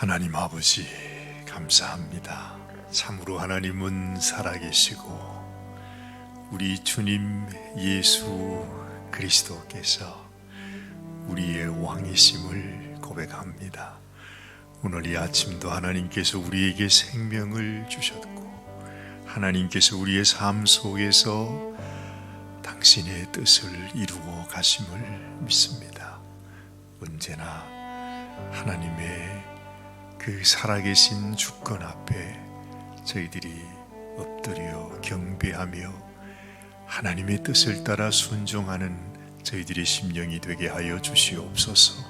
하나님 아버지 감사합니다. 참으로 하나님은 살아계시고 우리 주님 예수 그리스도께서 우리의 왕이심을 고백합니다. 오늘 이 아침도 하나님께서 우리에게 생명을 주셨고 하나님께서 우리의 삶 속에서 당신의 뜻을 이루어 가심을 믿습니다. 언제나 하나님의 그 살아계신 주권 앞에 저희들이 엎드려 경배하며 하나님의 뜻을 따라 순종하는 저희들의 심령이 되게 하여 주시옵소서.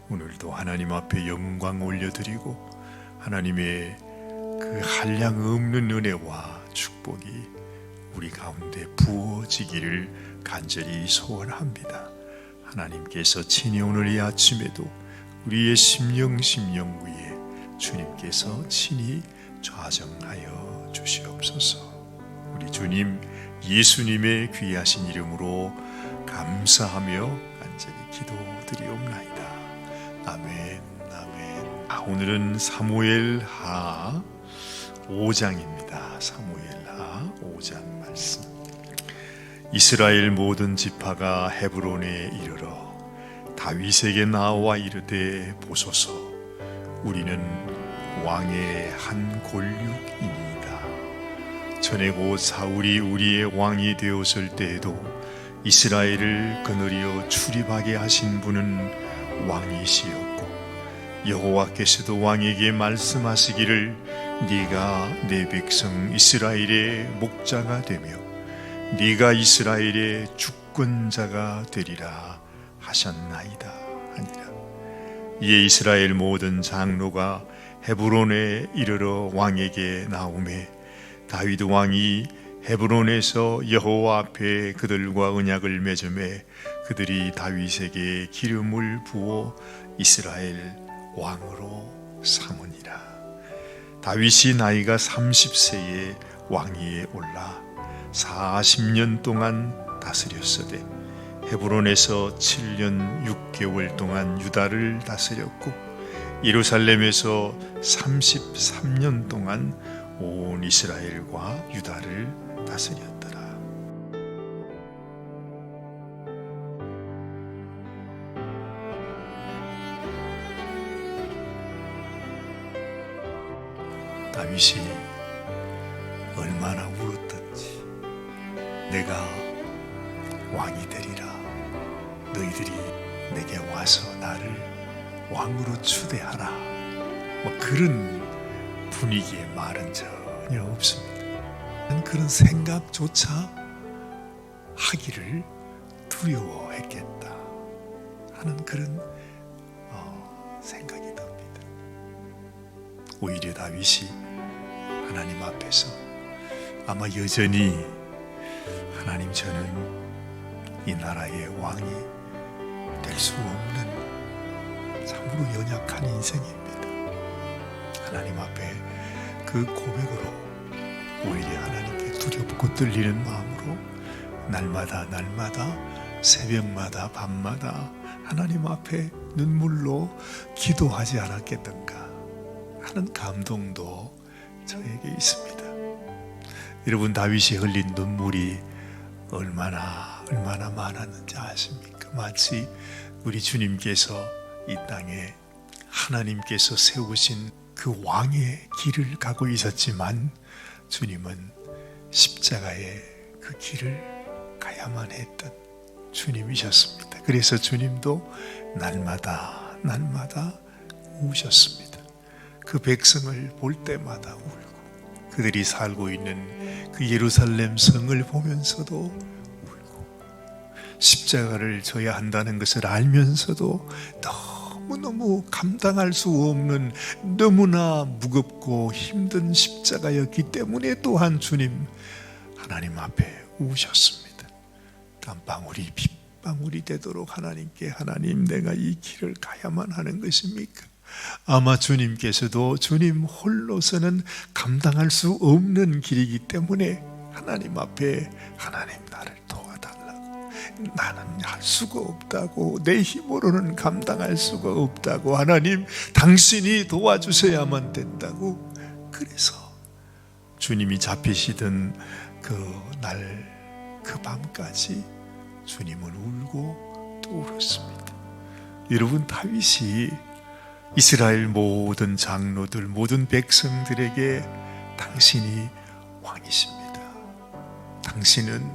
오늘도 하나님 앞에 영광 올려드리고 하나님의 그 한량 없는 은혜와 축복이 우리 가운데 부어지기를 간절히 소원합니다. 하나님께서 친히 오늘 이 아침에도 우리의 심령 위에 주님께서 친히 좌정하여 주시옵소서. 우리 주님 예수님의 귀하신 이름으로 감사하며 간절히 기도드리옵나이다. 아멘, 아멘. 오늘은 사무엘하 5장입니다. 사무엘하 5장 말씀. 이스라엘 모든 지파가 헤브론에 이르러 다윗에게 나와 이르되 보소서, 우리는 왕의 한 골육이니이다. 전에 곧 사울이 우리의 왕이 되었을 때에도 이스라엘을 거느리어 출입하게 하신 분은 왕이시였고 여호와께서도 왕에게 말씀하시기를 네가 내 백성 이스라엘의 목자가 되며 네가 이스라엘의 주권자가 되리라 하셨나이다 하니라. 이에 이스라엘 모든 장로가 헤브론에 이르러 왕에게 나오매 다윗 왕이 헤브론에서 여호와 앞에 그들과 언약을 맺음에 그들이 다윗에게 기름을 부어 이스라엘 왕으로 삼으니라. 다윗이 나이가 30세에 왕위에 올라 40년 동안 다스렸으되 헤브론에서 7년 6개월 동안 유다를 다스렸고 예루살렘에서 33년 동안 온 이스라엘과 유다를 다스렸더라. 다윗이 얼마나 울었던지, 내가 왕이 되리라, 너희들이 내게 와서 나를 왕으로 추대하라, 그런 분위기의 말은 전혀 없습니다. 그런 생각조차 하기를 두려워했겠다 하는 그런 생각이 듭니다. 오히려 다윗이 하나님 앞에서 아마 여전히 하나님, 저는 이 나라의 왕이 될 수 없는 참으로 연약한 인생입니다. 하나님 앞에 그 고백으로 오히려 하나님께 두렵고 떨리는 마음으로 날마다 새벽마다 밤마다 하나님 앞에 눈물로 기도하지 않았겠던가 하는 감동도 저에게 있습니다. 여러분, 다윗이 흘린 눈물이 얼마나 많았는지 아십니까? 마치 우리 주님께서 이 땅에 하나님께서 세우신 그 왕의 길을 가고 있었지만 주님은 십자가의 그 길을 가야만 했던 주님이셨습니다. 그래서 주님도 날마다 우셨습니다. 그 백성을 볼 때마다 울고 그들이 살고 있는 그 예루살렘 성을 보면서도 울고 십자가를 져야 한다는 것을 알면서도 너무너무 감당할 수 없는 너무나 무겁고 힘든 십자가였기 때문에 또한 주님 하나님 앞에 우셨습니다. 땀방울이 빗방울이 되도록 하나님께, 하나님, 내가 이 길을 가야만 하는 것입니까? 아마 주님께서도 주님 홀로서는 감당할 수 없는 길이기 때문에 하나님 앞에, 하나님, 나를 도와달라고, 나는 할 수가 없다고, 내 힘으로는 감당할 수가 없다고, 하나님 당신이 도와주셔야만 된다고. 그래서 주님이 잡히시던 그 밤까지 주님은 울고 또 울었습니다. 여러분, 다윗이 이스라엘 모든 장로들, 모든 백성들에게 당신이 왕이십니다. 당신은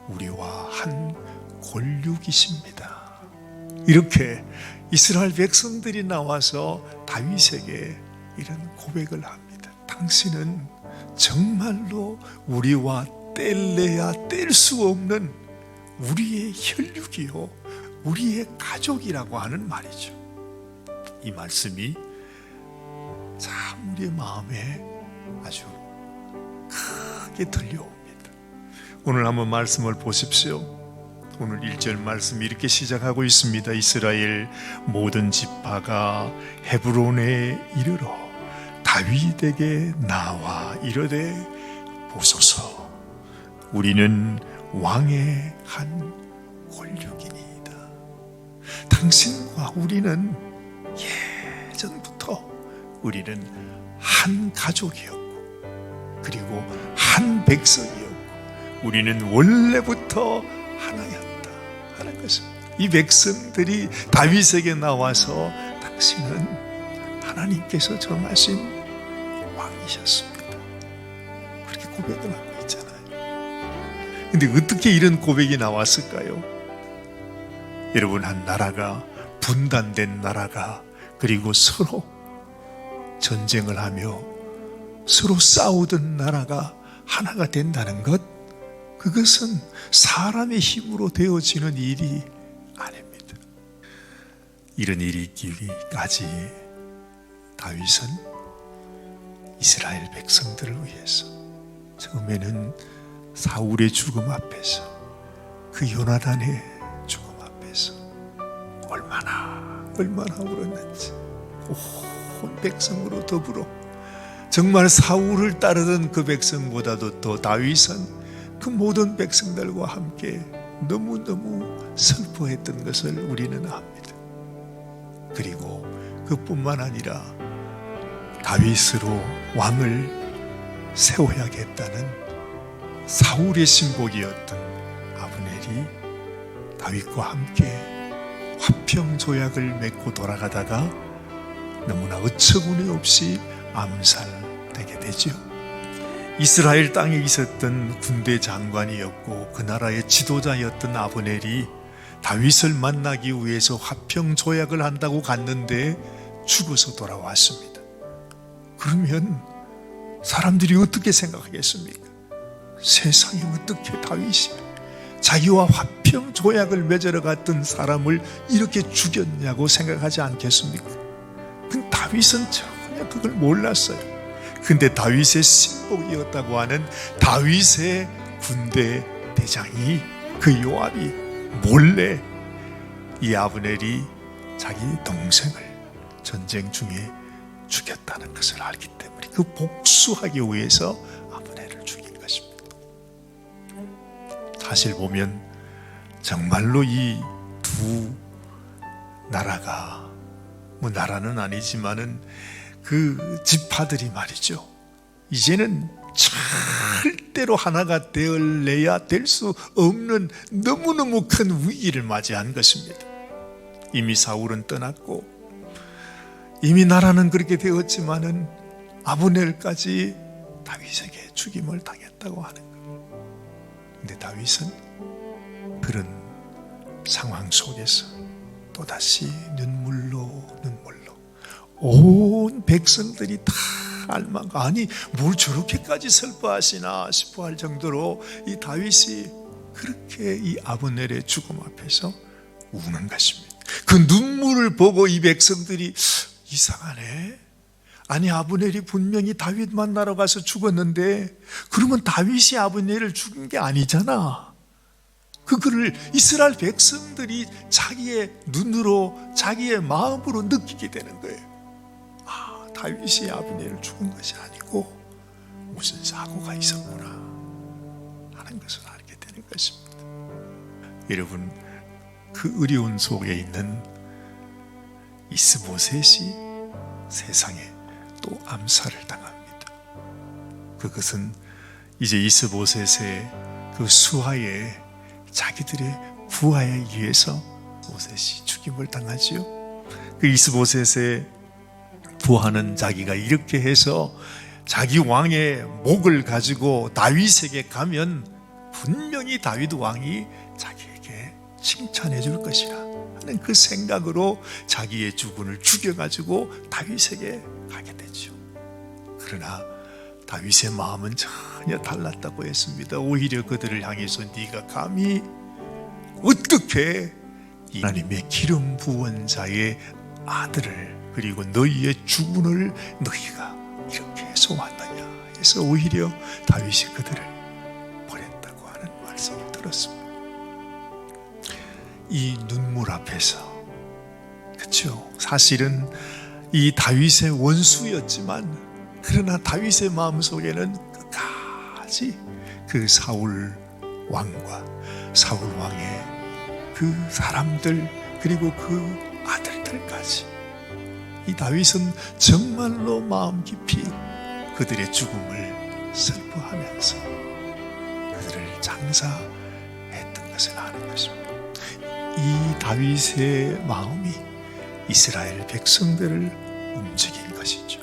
우리와 한 골육이십니다. 이렇게 이스라엘 백성들이 나와서 다윗에게 이런 고백을 합니다. 당신은 정말로 우리와 뗄래야 뗄 수 없는 우리의 혈육이요, 우리의 가족이라고 하는 말이죠. 이 말씀이 참 우리의 마음에 아주 크게 들려옵니다. 오늘 한번 말씀을 보십시오. 오늘 1절 말씀이 이렇게 시작하고 있습니다. 이스라엘 모든 지파가 헤브론에 이르러 다윗에게 나와 이르되, 보소서, 우리는 왕의 한 골육이니이다. 당신과 우리는 예전부터 우리는 한 가족이었고, 그리고 한 백성이었고, 우리는 원래부터 하나였다 하는 것입니다. 이 백성들이 다윗에게 나와서 당신은 하나님께서 정하신 왕이셨습니다, 그렇게 고백을 하고 있잖아요. 근데 어떻게 이런 고백이 나왔을까요? 여러분, 한 나라가, 분단된 나라가, 그리고 서로 전쟁을 하며 서로 싸우던 나라가 하나가 된다는 것, 그것은 사람의 힘으로 되어지는 일이 아닙니다. 이런 일이 있기까지 다윗은 이스라엘 백성들을 위해서 처음에는 사울의 죽음 앞에서, 그 요나단의 죽음 앞에서 얼마나 울었는지, 온 백성으로 더불어 정말 사울을 따르던 그 백성보다도 더 다윗은 그 모든 백성들과 함께 너무너무 슬퍼했던 것을 우리는 압니다. 그리고 그뿐만 아니라 다윗으로 왕을 세워야겠다는 사울의 신복이었던 아브넬이 다윗과 함께 화평 조약을 맺고 돌아가다가 너무나 어처구니 없이 암살되게 되죠. 이스라엘 땅에 있었던 군대 장관이었고 그 나라의 지도자였던 아브넬이 다윗을 만나기 위해서 화평 조약을 한다고 갔는데 죽어서 돌아왔습니다. 그러면 사람들이 어떻게 생각하겠습니까? 세상에 어떻게 다윗이 자기와 화평 조약을 맺으러 갔던 사람을 이렇게 죽였냐고 생각하지 않겠습니까? 근데 다윗은 전혀 그걸 몰랐어요. 근데 다윗의 신복이었다고 하는 다윗의 군대 대장이, 그 요압이 몰래 이 아브넬이 자기 동생을 전쟁 중에 죽였다는 것을 알기 때문에 그 복수하기 위해서 아브넬을 죽인 것입니다. 사실 보면 정말로 이 두 나라가, 뭐 나라는 아니지만은 그 지파들이 말이죠, 이제는 절대로 하나가 되어내야 될 수 없는 너무너무 큰 위기를 맞이한 것입니다. 이미 사울은 떠났고 이미 나라는 그렇게 되었지만은 아브넬까지 다윗에게 죽임을 당했다고 하는 거예요. 근데 다윗은 그런 상황 속에서 또다시 눈물로 온 백성들이 다 알망, 아니 뭘 저렇게까지 슬퍼하시나 싶어 할 정도로 이 다윗이 그렇게 이 아브넬의 죽음 앞에서 우는 것입니다. 그 눈물을 보고 이 백성들이 이상하네, 아니 아브넬이 분명히 다윗 만나러 가서 죽었는데 그러면 다윗이 아브넬을 죽인 게 아니잖아. 그거를 이스라엘 백성들이 자기의 눈으로, 자기의 마음으로 느끼게 되는 거예요. 아, 다윗이 아브넬을 죽은 것이 아니고 무슨 사고가 있었구나 하는 것을 알게 되는 것입니다. 여러분, 그 어려운 속에 있는 이스보셋이 세상에 또 암살을 당합니다. 그것은 이제 이스보셋의 그 수하에 자기들의 부하에 의해서 보셋이 죽임을 당하지요. 그 이스보셋의 부하는 자기가 이렇게 해서 자기 왕의 목을 가지고 다윗에게 가면 분명히 다윗 왕이 자기에게 칭찬해 줄 것이라 하는 그 생각으로 자기의 주군을 죽여가지고 다윗에게 가게 되죠. 그러나 다윗의 마음은 전혀 달랐다고 했습니다. 오히려 그들을 향해서 네가 감히 어떻게 하나님의 기름 부은 자의 아들을 그리고 너희의 주군을 너희가 이렇게 해서 왔느냐 해서 오히려 다윗이 그들을 버렸다고 하는 말씀을 들었습니다. 이 눈물 앞에서, 그렇죠, 사실은 이 다윗의 원수였지만 그러나 다윗의 마음속에는 끝까지 그 사울 왕과 사울 왕의 그 사람들 그리고 그 아들들까지 이 다윗은 정말로 마음 깊이 그들의 죽음을 슬퍼하면서 그들을 장사했던 것을 아는 것입니다. 이 다윗의 마음이 이스라엘 백성들을 움직인 것이죠.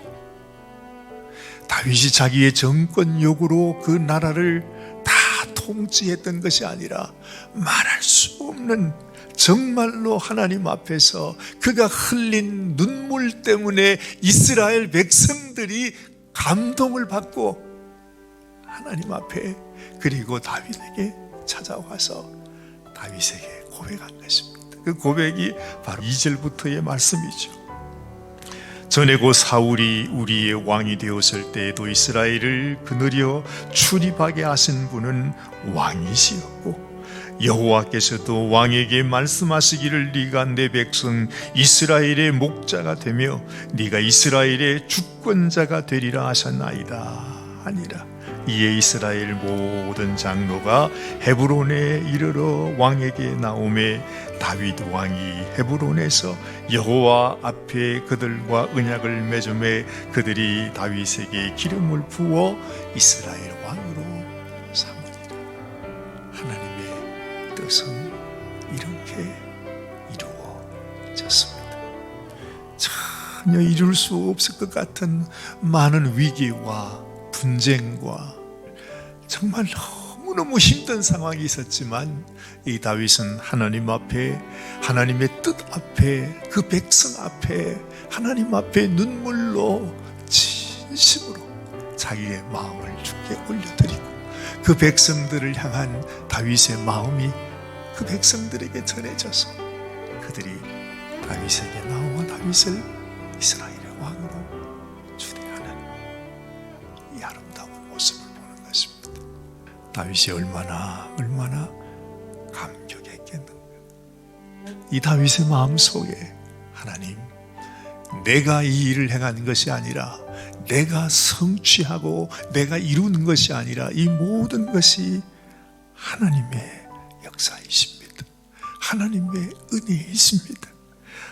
다윗이 자기의 정권욕으로 그 나라를 다 통치했던 것이 아니라 말할 수 없는 정말로 하나님 앞에서 그가 흘린 눈물 때문에 이스라엘 백성들이 감동을 받고 하나님 앞에 그리고 다윗에게 찾아와서 다윗에게 고백한 것입니다. 그 고백이 바로 2절부터의 말씀이죠. 전에 고 사울이 우리의 왕이 되었을 때에도 이스라엘을 거느려 출입하게 하신 분은 왕이시었고 여호와께서도 왕에게 말씀하시기를 네가 내 백성 이스라엘의 목자가 되며 네가 이스라엘의 주권자가 되리라 하셨나이다 하니라. 이에 이스라엘 모든 장로가 헤브론에 이르러 왕에게 나오매 다윗 왕이 헤브론에서 여호와 앞에 그들과 언약을 맺음에 그들이 다윗에게 기름을 부어 이스라엘 왕으로 삼으니라. 하나님의 뜻은 이렇게 이루어졌습니다. 전혀 이룰 수 없을 것 같은 많은 위기와 분쟁과 정말 너무너무 힘든 상황이 있었지만 이 다윗은 하나님 앞에 하나님의 뜻 앞에 그 백성 앞에 하나님 앞에 눈물로 진심으로 자기의 마음을 주께 올려드리고 그 백성들을 향한 다윗의 마음이 그 백성들에게 전해져서 그들이 다윗에게 나와 다윗을 이스라엘의 왕으로 주대하는 이 아름다운 모습을 보는 것입니다. 다윗이 얼마나 감격했겠는가. 이 다윗의 마음속에 하나님, 내가 이 일을 행한 것이 아니라 내가 성취하고 내가 이루는 것이 아니라 이 모든 것이 하나님의 역사이십니다. 하나님의 은혜이십니다.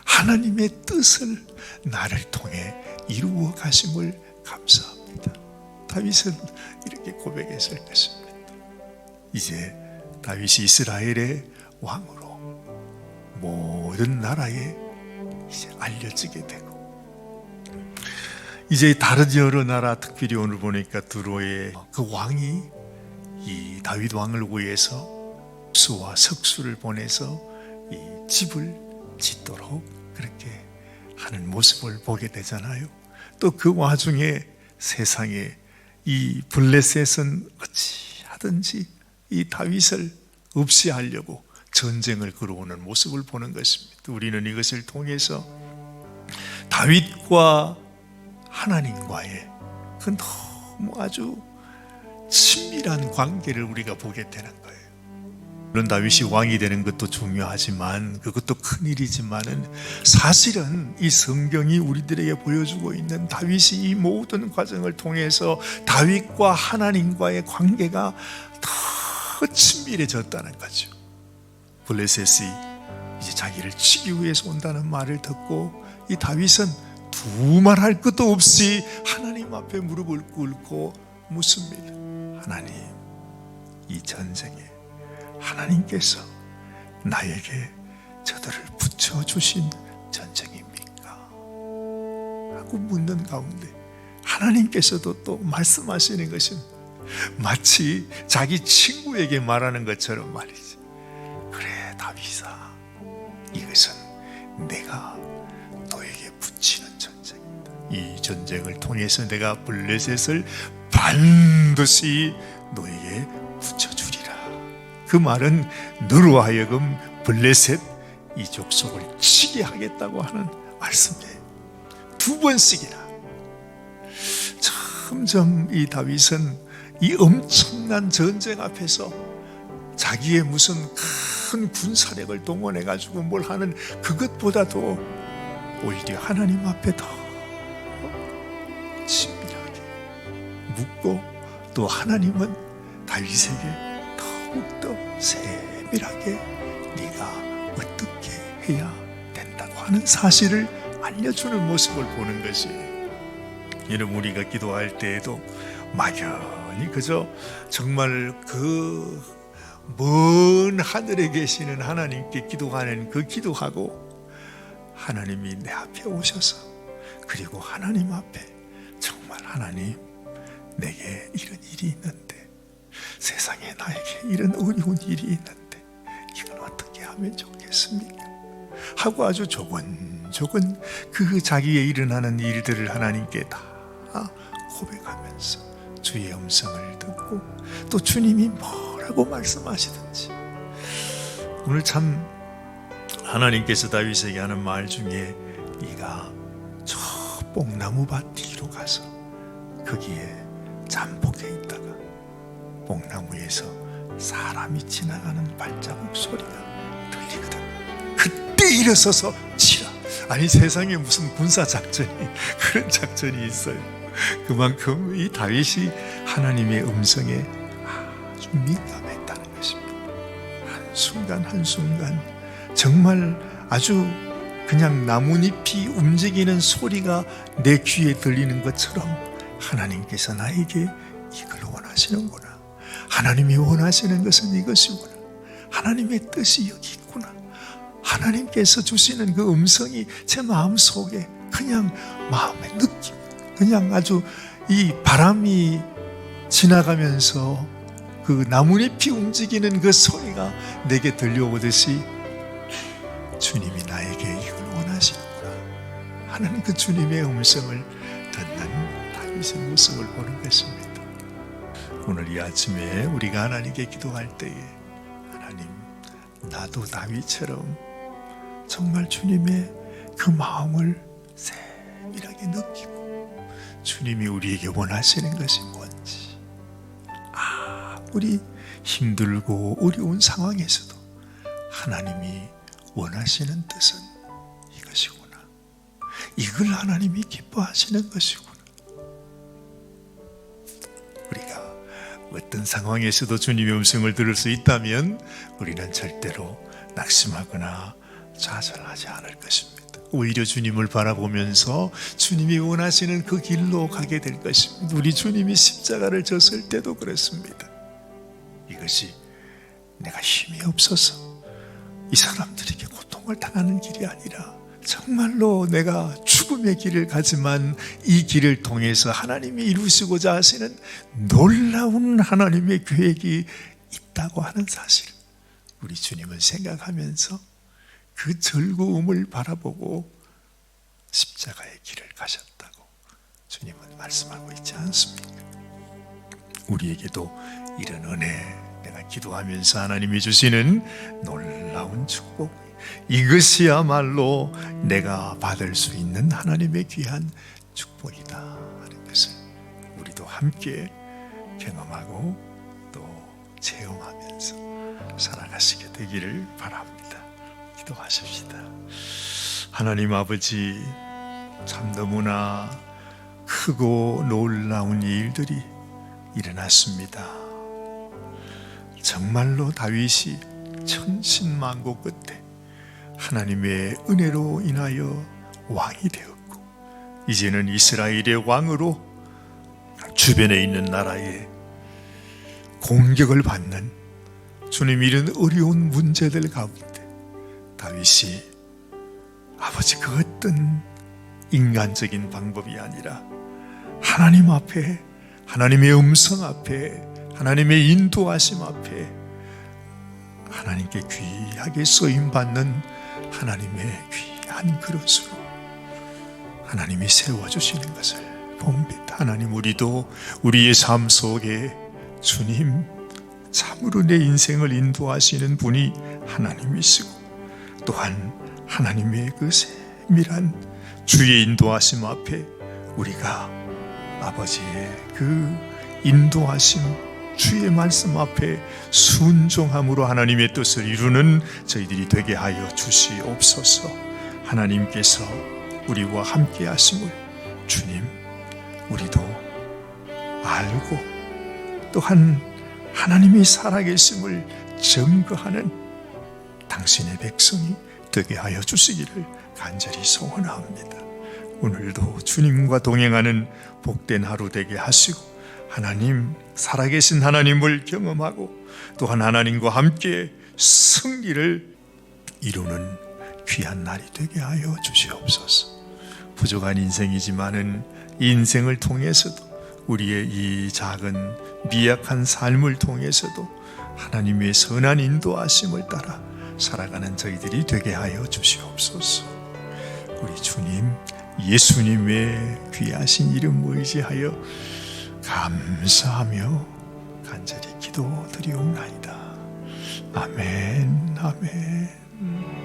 하나님의 뜻을 나를 통해 이루어 가심을 감사합니다. 다윗은 이렇게 고백했을 것입니다. 이제 다윗이 이스라엘의 왕으로 모든 나라에 이제 알려지게 되고 이제 다른 여러 나라, 특별히 오늘 보니까 두로의 그 왕이 이 다윗 왕을 위해서 수와 석수를 보내서 이 집을 짓도록 그렇게 하는 모습을 보게 되잖아요. 또 그 와중에 세상에 이 블레셋은 어찌하든지 이 다윗을 없이 하려고 전쟁을 걸어오는 모습을 보는 것입니다. 우리는 이것을 통해서 다윗과 하나님과의 그 너무 아주 친밀한 관계를 우리가 보게 되는 거예요. 물론 다윗이 왕이 되는 것도 중요하지만 그것도 큰일이지만은 사실은 이 성경이 우리들에게 보여주고 있는 다윗이 이 모든 과정을 통해서 다윗과 하나님과의 관계가 더 친밀해졌다는 거죠. 블레셋이 이제 자기를 치기 위해서 온다는 말을 듣고 이 다윗은 두말할 것도 없이 하나님 앞에 무릎을 꿇고 묻습니다. 하나님, 이 전쟁에 하나님께서 나에게 저들을 붙여주신 전쟁입니까? 하고 묻는 가운데 하나님께서도 또 말씀하시는 것은 마치 자기 친구에게 말하는 것처럼 말이지. 그래 다윗아, 이것은 내가 너에게 붙이는 전쟁이다. 이 전쟁을 통해서 내가 블레셋을 반드시 너에게 붙여주리라. 그 말은 너로 하여금 블레셋 이 족속을 치게 하겠다고 하는 말씀이에요. 두 번씩이나. 점점 이 다윗은 이 엄청난 전쟁 앞에서 자기의 무슨 큰 군사력을 동원해 가지고 뭘 하는 그것보다도 오히려 하나님 앞에 더 친밀하게 묻고, 또 하나님은 다윗에게 더욱더 세밀하게 네가 어떻게 해야 된다고 하는 사실을 알려주는 모습을 보는 것이에요. 여러분, 우리가 기도할 때에도 막연히 그저 정말 그 먼 하늘에 계시는 하나님께 기도하는 그 기도하고, 하나님이 내 앞에 오셔서, 그리고 하나님 앞에 정말 하나님, 내게 이런 일이 있는데, 세상에 나에게 이런 어려운 일이 있는데 이걸 어떻게 하면 좋겠습니까? 하고 아주 조곤조곤 그 자기의 일어나는 일들을 하나님께 다 고백하면서 주의 음성을 듣고, 또 주님이 뭐라고 말씀하시든지. 오늘 참 하나님께서 다윗에게 하는 말 중에, 네가 저 뽕나무 밭 뒤로 가서 거기에 잠복해 있다가 뽕나무에서 사람이 지나가는 발자국 소리가 들리거든. 그때 일어서서 치라. 아니, 세상에 무슨 군사작전이 그런 작전이 있어요. 그만큼 이 다윗이 하나님의 음성에 아주 민감했다는 것입니다. 한순간 한순간 정말 아주 그냥 나뭇잎이 움직이는 소리가 내 귀에 들리는 것처럼 하나님께서 나에게 이걸 원하시는구나. 하나님이 원하시는 것은 이것이구나. 하나님의 뜻이 여기 있구나. 하나님께서 주시는 그 음성이 제 마음속에 그냥 마음의 느낌, 그냥 아주 이 바람이 지나가면서 그 나뭇잎이 움직이는 그 소리가 내게 들려오듯이 주님이 나에게 이걸 원하시는구나 하는 그 주님의 음성을 듣는 다윗의 모습을 보는 것입니다. 오늘 이 아침에 우리가 하나님께 기도할 때에, 하나님, 나도 다윗처럼 정말 주님의 그 마음을 세밀하게 느끼고 주님이 우리에게 원하시는 것이 뭔지, 우리 힘들고 어려운 상황에서도 하나님이 원하시는 뜻은 이것이구나, 이걸 하나님이 기뻐하시는 것이구나. 우리가 어떤 상황에서도 주님의 음성을 들을 수 있다면 우리는 절대로 낙심하거나 좌절하지 않을 것입니다. 오히려 주님을 바라보면서 주님이 원하시는 그 길로 가게 될 것입니다. 우리 주님이 십자가를 졌을 때도 그랬습니다. 이것이 내가 힘이 없어서 이 사람들에게 고통을 당하는 길이 아니라 정말로 내가 죽음의 길을 가지만 이 길을 통해서 하나님이 이루시고자 하시는 놀라운 하나님의 계획이 있다고 하는 사실, 우리 주님은 생각하면서 그 즐거움을 바라보고 십자가의 길을 가셨다고 주님은 말씀하고 있지 않습니까? 우리에게도 이런 은혜, 내가 기도하면서 하나님이 주시는 놀라운 축복, 이것이야말로 내가 받을 수 있는 하나님의 귀한 축복이다 하는 것을 우리도 함께 경험하고 또 체험하면서 살아가시게 되기를 바랍니다. 기도하십시다. 하나님 아버지, 참 너무나 크고 놀라운 일들이 일어났습니다. 정말로 다윗이 천신만고 끝에 하나님의 은혜로 인하여 왕이 되었고, 이제는 이스라엘의 왕으로 주변에 있는 나라에 공격을 받는 주님 이런 어려운 문제들 가운데 다윗이 아버지 그 어떤 인간적인 방법이 아니라 하나님 앞에, 하나님의 음성 앞에, 하나님의 인도하심 앞에 하나님께 귀하게 쓰임받는 하나님의 귀한 그릇으로 하나님이 세워주시는 것을 봅니다. 하나님, 우리도 우리의 삶 속에 주님 참으로 내 인생을 인도하시는 분이 하나님이시고, 또한 하나님의 그 세밀한 주의 인도하심 앞에 우리가 아버지의 그 인도하심, 주의 말씀 앞에 순종함으로 하나님의 뜻을 이루는 저희들이 되게 하여 주시옵소서. 하나님께서 우리와 함께 하심을 주님 우리도 알고, 또한 하나님이 살아계심을 증거하는 당신의 백성이 되게 하여 주시기를 간절히 소원합니다. 오늘도 주님과 동행하는 복된 하루 되게 하시고, 하나님, 살아계신 하나님을 경험하고, 또한 하나님과 함께 승리를 이루는 귀한 날이 되게 하여 주시옵소서. 부족한 인생이지만은 이 인생을 통해서도, 우리의 이 작은 미약한 삶을 통해서도 하나님의 선한 인도하심을 따라 살아가는 저희들이 되게 하여 주시옵소서. 우리 주님 예수님의 귀하신 이름 의지하여 감사하며 간절히 기도드리옵나이다. 아멘, 아멘.